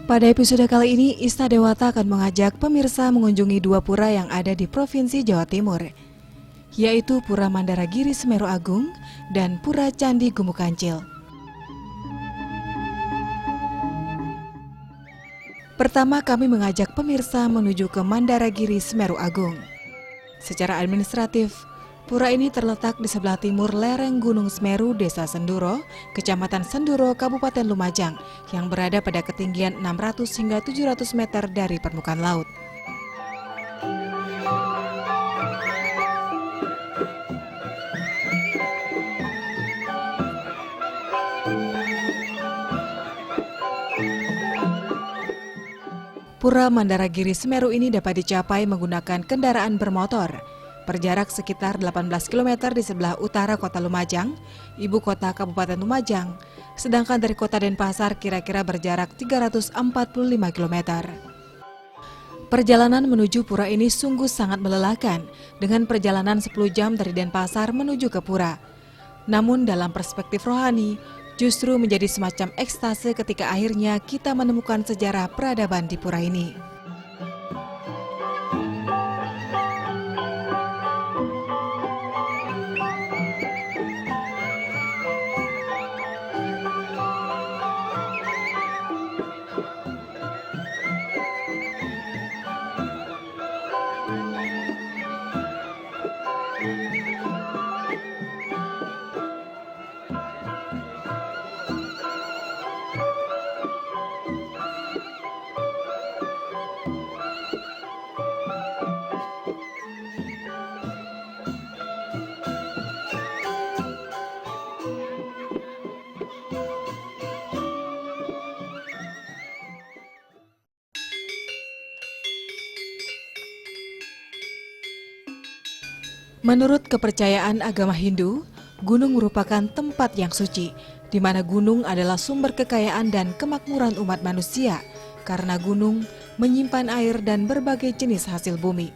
Pada episode kali ini, Ista Dewata akan mengajak pemirsa mengunjungi dua pura yang ada di Provinsi Jawa Timur, yaitu Pura Mandaragiri Semeru Agung dan Pura Candi Gumuk Kancil. Pertama, kami mengajak pemirsa menuju ke Mandaragiri Semeru Agung. Secara administratif, pura ini terletak di sebelah timur lereng Gunung Semeru, Desa Senduro, Kecamatan Senduro, Kabupaten Lumajang, yang berada pada ketinggian 600 hingga 700 meter dari permukaan laut. Pura Mandaragiri Semeru ini dapat dicapai menggunakan kendaraan bermotor. Berjarak sekitar 18 km di sebelah utara kota Lumajang, ibu kota Kabupaten Lumajang, sedangkan dari kota Denpasar kira-kira berjarak 345 km. Perjalanan menuju pura ini sungguh sangat melelahkan, dengan perjalanan 10 jam dari Denpasar menuju ke pura. Namun dalam perspektif rohani, justru menjadi semacam ekstase ketika akhirnya kita menemukan sejarah peradaban di pura ini. Menurut kepercayaan agama Hindu, gunung merupakan tempat yang suci, di mana gunung adalah sumber kekayaan dan kemakmuran umat manusia, karena gunung menyimpan air dan berbagai jenis hasil bumi.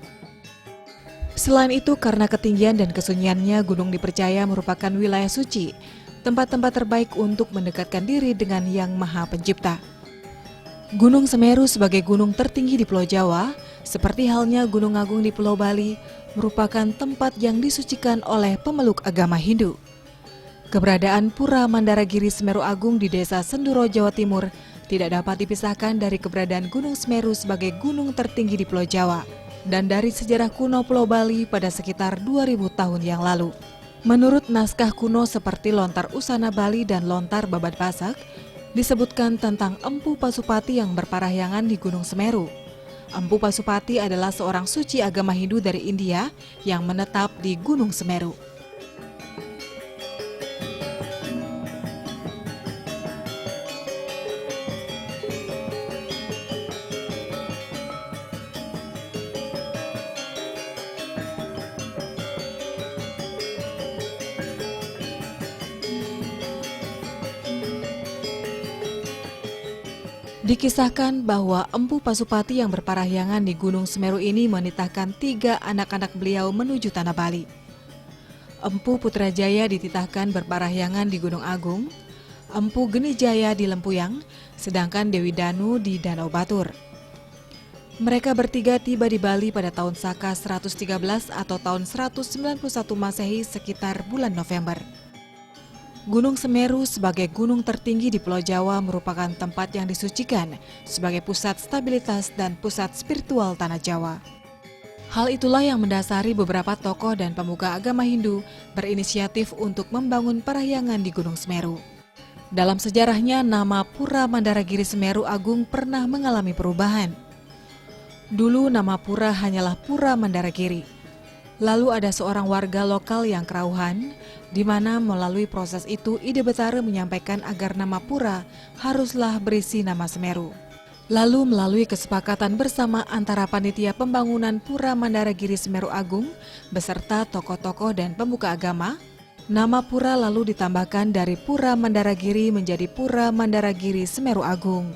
Selain itu, karena ketinggian dan kesunyiannya, gunung dipercaya merupakan wilayah suci, tempat-tempat terbaik untuk mendekatkan diri dengan Yang Maha Pencipta. Gunung Semeru sebagai gunung tertinggi di Pulau Jawa, seperti halnya Gunung Agung di Pulau Bali, merupakan tempat yang disucikan oleh pemeluk agama Hindu. Keberadaan Pura Mandaragiri Semeru Agung di Desa Senduro, Jawa Timur tidak dapat dipisahkan dari keberadaan Gunung Semeru sebagai gunung tertinggi di Pulau Jawa dan dari sejarah kuno Pulau Bali pada sekitar 2000 tahun yang lalu. Menurut naskah kuno seperti Lontar Usana Bali dan Lontar Babat Pasak, disebutkan tentang Empu Pasupati yang berparahyangan di Gunung Semeru. Empu Pasupati adalah seorang suci agama Hindu dari India yang menetap di Gunung Semeru. Dikisahkan bahwa Empu Pasupati yang berparahyangan di Gunung Semeru ini menitahkan 3 anak-anak beliau menuju tanah Bali. Empu Putrajaya dititahkan berparahyangan di Gunung Agung, Empu Genijaya di Lempuyang, sedangkan Dewi Danu di Danau Batur. Mereka bertiga tiba di Bali pada tahun Saka 113 atau tahun 191 Masehi sekitar bulan November. Gunung Semeru sebagai gunung tertinggi di Pulau Jawa merupakan tempat yang disucikan sebagai pusat stabilitas dan pusat spiritual tanah Jawa. Hal itulah yang mendasari beberapa tokoh dan pemuka agama Hindu berinisiatif untuk membangun parahyangan di Gunung Semeru. Dalam sejarahnya, nama Pura Mandaragiri Semeru Agung pernah mengalami perubahan. Dulu nama pura hanyalah Pura Mandaragiri. Lalu ada seorang warga lokal yang kerauhan, di mana melalui proses itu Ide Betara menyampaikan agar nama pura haruslah berisi nama Semeru. Lalu melalui kesepakatan bersama antara panitia pembangunan Pura Mandaragiri Semeru Agung beserta tokoh-tokoh dan pemuka agama, nama pura lalu ditambahkan dari Pura Mandaragiri menjadi Pura Mandaragiri Semeru Agung.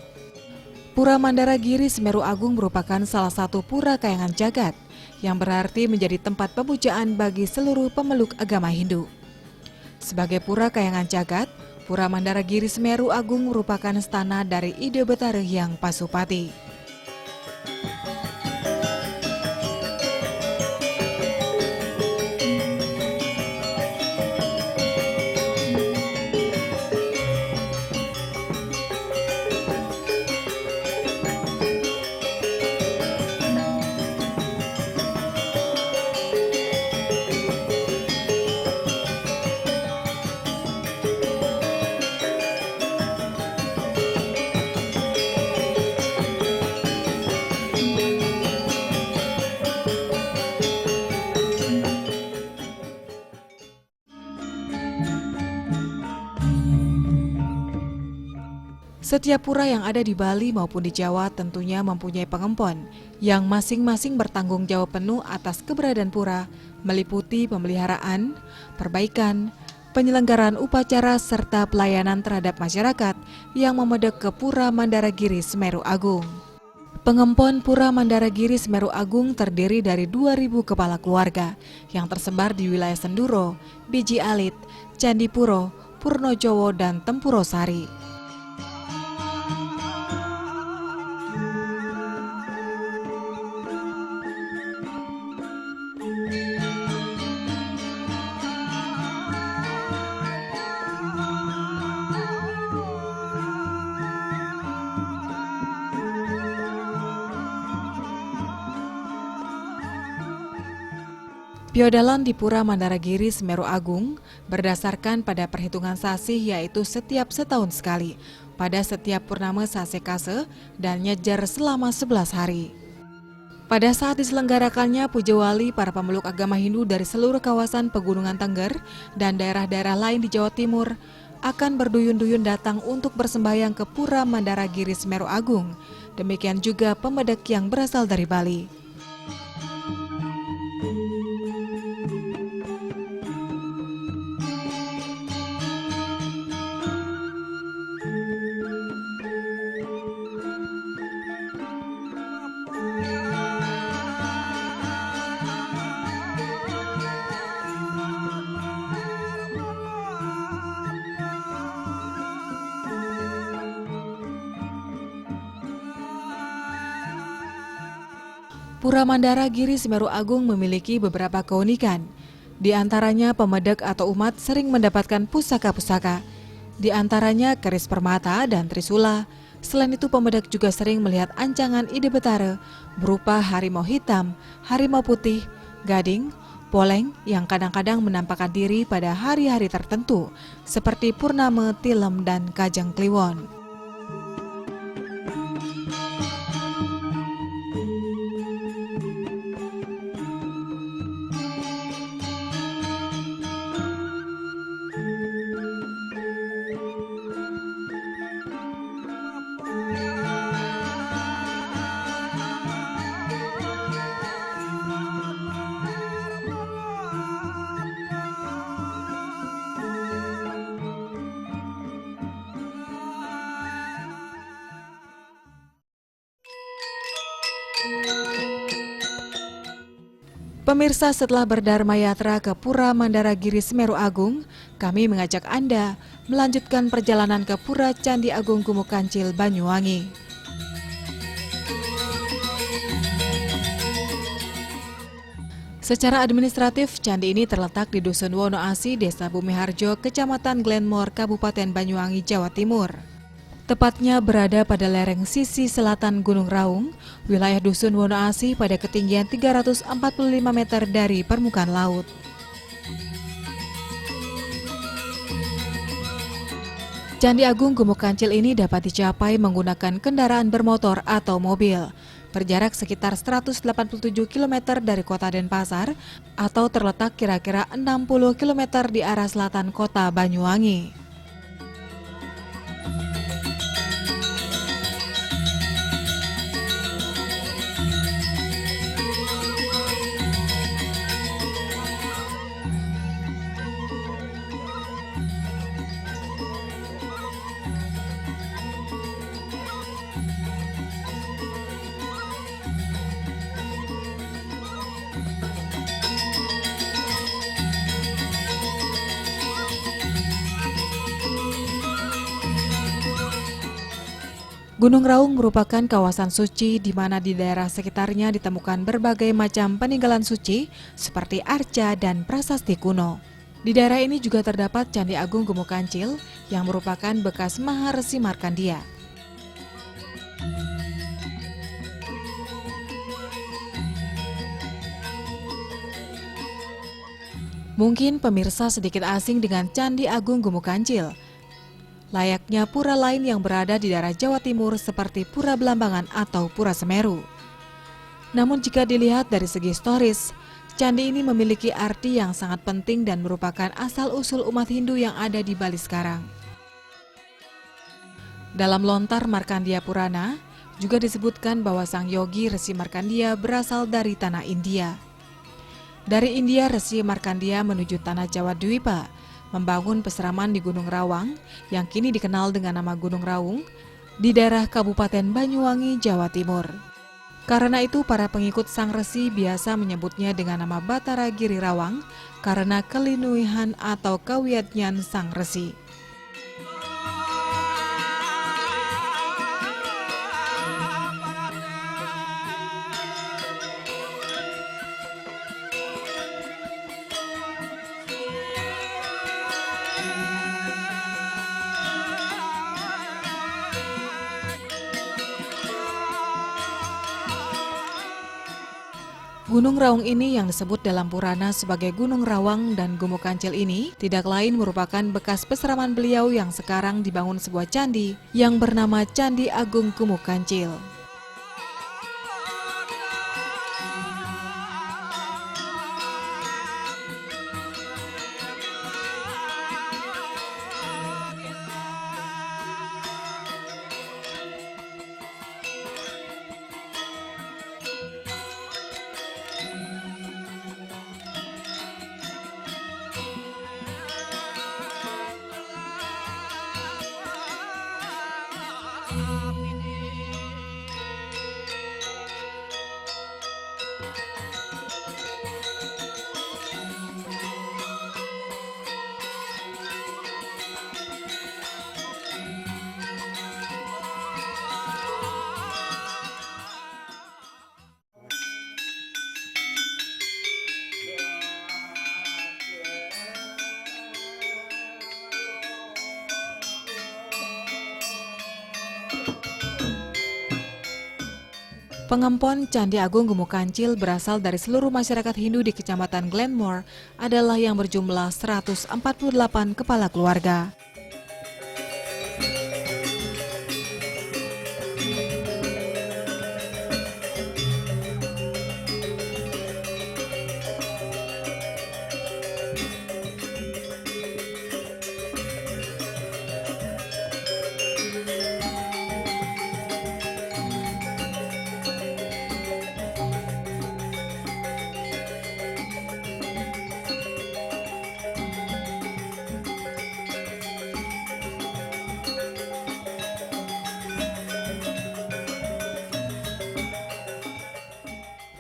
Pura Mandaragiri Semeru Agung merupakan salah satu pura kayangan jagat yang berarti menjadi tempat pemujaan bagi seluruh pemeluk agama Hindu. Sebagai pura kayangan jagat, Pura Mandaragiri Semeru Agung merupakan stana dari ide Betara Hyang Pasupati. Setiap pura yang ada di Bali maupun di Jawa tentunya mempunyai pengempon yang masing-masing bertanggung jawab penuh atas keberadaan pura, meliputi pemeliharaan, perbaikan, penyelenggaraan upacara serta pelayanan terhadap masyarakat yang memedek ke Pura Mandaragiri Semeru Agung. Pengempon Pura Mandaragiri Semeru Agung terdiri dari 2.000 kepala keluarga yang tersebar di wilayah Senduro, Biji Alit, Candipuro, Purnojowo, dan Tempuro Sari. Piodalan di Pura Mandaragiri Semeru Agung berdasarkan pada perhitungan sasih yaitu setiap setahun sekali pada setiap purnama sasekase dan nyejar selama 11 hari. Pada saat diselenggarakannya puja wali, para pemeluk agama Hindu dari seluruh kawasan Pegunungan Tengger dan daerah-daerah lain di Jawa Timur akan berduyun-duyun datang untuk bersembahyang ke Pura Mandaragiri Semeru Agung. Demikian juga pemedek yang berasal dari Bali. Pura Mandaragiri Semeru Agung memiliki beberapa keunikan. Di antaranya pemedek atau umat sering mendapatkan pusaka-pusaka. Di antaranya keris permata dan trisula. Selain itu pemedek juga sering melihat ancangan ide Betara berupa harimau hitam, harimau putih, gading, poleng yang kadang-kadang menampakkan diri pada hari-hari tertentu seperti Purnama, Tilem, dan Kajang Kliwon. Pemirsa, setelah berdharma yatra ke Pura Mandaragiri Semeru Agung, kami mengajak Anda melanjutkan perjalanan ke Pura Candi Agung Gumuk Kancil, Banyuwangi. Secara administratif, candi ini terletak di Dusun Wonoasi, Desa Bumiharjo, Kecamatan Glenmore, Kabupaten Banyuwangi, Jawa Timur. Tepatnya berada pada lereng sisi selatan Gunung Raung, wilayah Dusun Wonoasi pada ketinggian 345 meter dari permukaan laut. Candi Agung Gumuk Kancil ini dapat dicapai menggunakan kendaraan bermotor atau mobil. Berjarak sekitar 187 km dari kota Denpasar atau terletak kira-kira 60 km di arah selatan kota Banyuwangi. Gunung Raung merupakan kawasan suci di mana di daerah sekitarnya ditemukan berbagai macam peninggalan suci seperti arca dan prasasti kuno. Di daerah ini juga terdapat Candi Agung Gumuk Kancil yang merupakan bekas Maharesi Markandia. Mungkin pemirsa sedikit asing dengan Candi Agung Gumuk Kancil. Layaknya pura lain yang berada di daerah Jawa Timur seperti Pura Belambangan atau Pura Semeru. Namun jika dilihat dari segi historis, candi ini memiliki arti yang sangat penting dan merupakan asal-usul umat Hindu yang ada di Bali sekarang. Dalam lontar Markandia Purana, juga disebutkan bahwa Sang Yogi Resi Markandia berasal dari tanah India. Dari India, Resi Markandia menuju tanah Jawa Dwipa, membangun peseraman di Gunung Rawang yang kini dikenal dengan nama Gunung Raung di daerah Kabupaten Banyuwangi, Jawa Timur. Karena itu para pengikut Sang Resi biasa menyebutnya dengan nama Batara Giri Rawang karena kelinuihan atau kawiatnyan Sang Resi. Gunung Raung ini yang disebut dalam Purana sebagai Gunung Rawang dan Gumuk Kancil ini tidak lain merupakan bekas peseraman beliau yang sekarang dibangun sebuah candi yang bernama Candi Agung Gumuk Kancil. Pengempon Candi Agung Gumuk Kancil berasal dari seluruh masyarakat Hindu di Kecamatan Glenmore adalah yang berjumlah 148 kepala keluarga.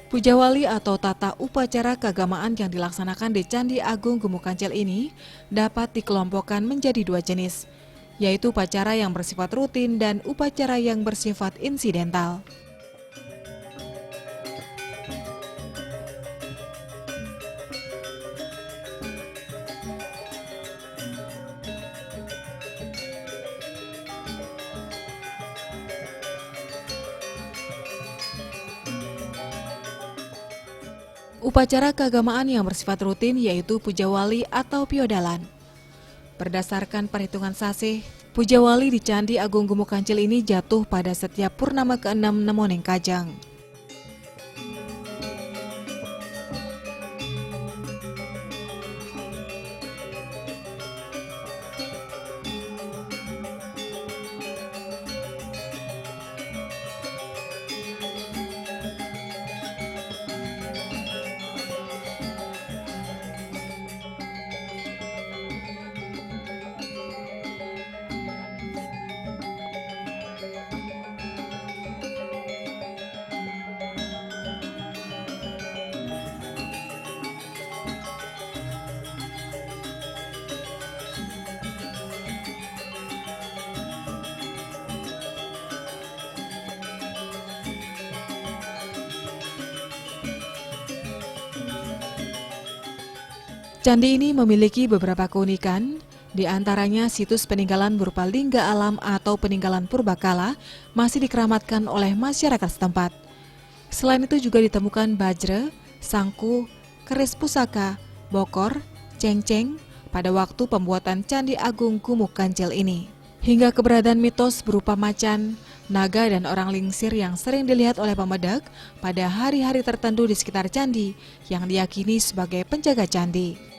Pujawali atau tata upacara keagamaan yang dilaksanakan di Candi Agung Gumuk Kancil ini dapat dikelompokkan menjadi dua jenis, yaitu upacara yang bersifat rutin dan upacara yang bersifat insidental. Upacara keagamaan yang bersifat rutin yaitu Pujawali atau Piodalan. Berdasarkan perhitungan sasih, Pujawali di Candi Agung Gumuk Kancil ini jatuh pada setiap purnama ke-6 Nemoneng Kajang. Candi ini memiliki beberapa keunikan, di antaranya situs peninggalan berupa lingga alam atau peninggalan purbakala masih dikeramatkan oleh masyarakat setempat. Selain itu juga ditemukan bajra, sangku, keris pusaka, bokor, cengceng pada waktu pembuatan Candi Agung Gumuk Kancil ini. Hingga keberadaan mitos berupa macan, naga dan orang lingsir yang sering dilihat oleh pemedak pada hari-hari tertentu di sekitar candi yang diyakini sebagai penjaga candi.